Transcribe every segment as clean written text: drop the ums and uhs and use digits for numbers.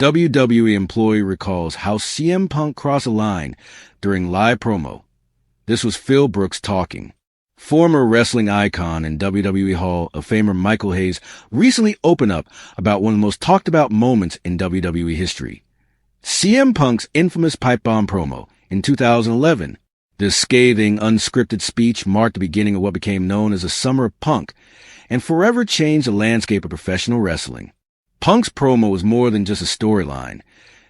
WWE employee recalls how CM Punk crossed a line during live promo. This was Phil Brooks talking. Former wrestling icon and WWE Hall of Famer Michael Hayes recently opened up about one of the most talked about moments in WWE history. CM Punk's infamous Pipebomb promo in 2011. This scathing, unscripted speech marked the beginning of what became known as the Summer of Punk and forever changed the landscape of professional wrestling. Punk's promo was more than just a storyline.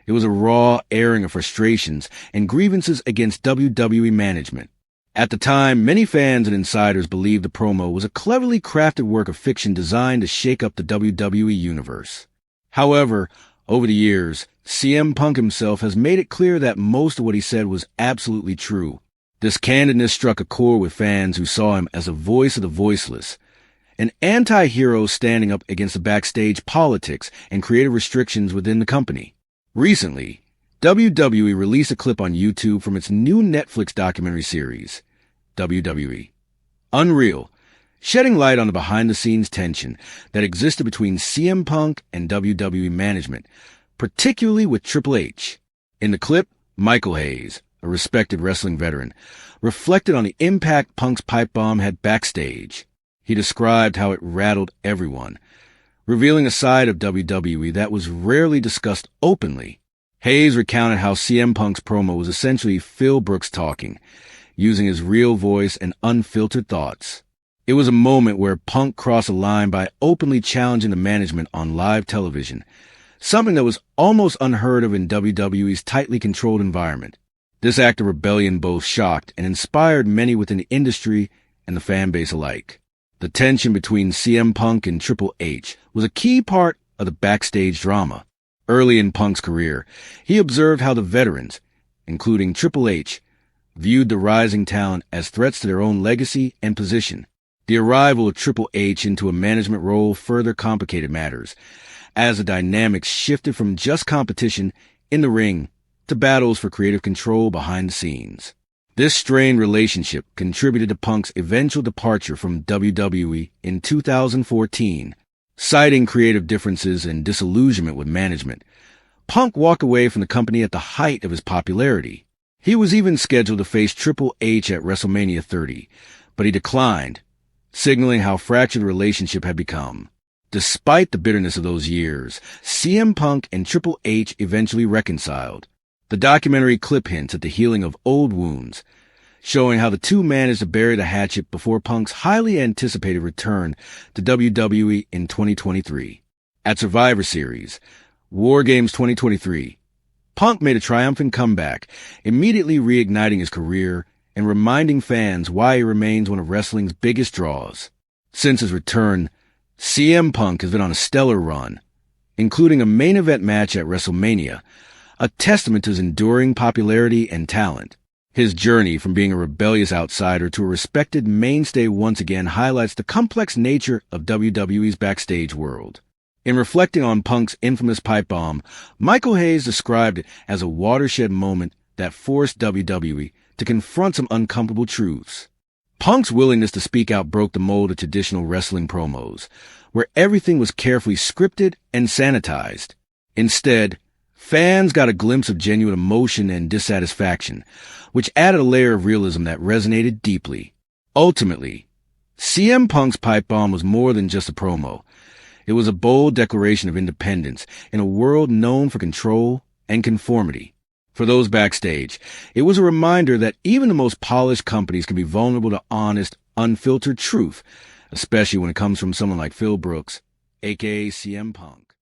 It was a raw airing of frustrations and grievances against WWE management. At the time, many fans and insiders believed the promo was a cleverly crafted work of fiction designed to shake up the WWE universe. However, over the years, CM Punk himself has made it clear that most of what he said was absolutely true. This candidness struck a chord with fans who saw him as a voice of the voiceless, an anti-hero standing up against the backstage politics and creative restrictions within the company. Recently, WWE released a clip on YouTube from its new Netflix documentary series, WWE Unreal, shedding light on the behind-the-scenes tension that existed between CM Punk and WWE management, particularly with Triple H. In the clip, Michael Hayes, a respected wrestling veteran, reflected on the impact Punk's Pipebomb had backstage. He described how it rattled everyone, revealing a side of WWE that was rarely discussed openly. Hayes recounted how CM Punk's promo was essentially Phil Brooks talking, using his real voice and unfiltered thoughts. It was a moment where Punk crossed a line by openly challenging the management on live television, something that was almost unheard of in WWE's tightly controlled environment. This act of rebellion both shocked and inspired many within the industry and the fan base alike. The tension between CM Punk and Triple H was a key part of the backstage drama. Early in Punk's career, he observed how the veterans, including Triple H, viewed the rising talent as threats to their own legacy and position. The arrival of Triple H into a management role further complicated matters, as the dynamics shifted from just competition in the ring to battles for creative control behind the scenes. This strained relationship contributed to Punk's eventual departure from WWE in 2014. Citing creative differences and disillusionment with management, Punk walked away from the company at the height of his popularity. He was even scheduled to face Triple H at WrestleMania 30, but he declined, signaling how fractured the relationship had become. Despite the bitterness of those years, CM Punk and Triple H eventually reconciled. The documentary clip hints at the healing of old wounds, showing how the two managed to bury the hatchet before Punk's highly anticipated return to WWE in 2023. At Survivor Series, War Games 2023, Punk made a triumphant comeback, immediately reigniting his career and reminding fans why he remains one of wrestling's biggest draws. Since his return, CM Punk has been on a stellar run, including a main event match at WrestleMania, a testament to his enduring popularity and talent. His journey from being a rebellious outsider to a respected mainstay once again highlights the complex nature of WWE's backstage world. In reflecting on Punk's infamous Pipebomb, Michael Hayes described it as a watershed moment that forced WWE to confront some uncomfortable truths. Punk's willingness to speak out broke the mold of traditional wrestling promos, where everything was carefully scripted and sanitized. Instead, fans got a glimpse of genuine emotion and dissatisfaction, which added a layer of realism that resonated deeply. Ultimately, CM Punk's Pipebomb was more than just a promo. It was a bold declaration of independence in a world known for control and conformity. For those backstage, it was a reminder that even the most polished companies can be vulnerable to honest, unfiltered truth, especially when it comes from someone like Phil Brooks, aka CM Punk.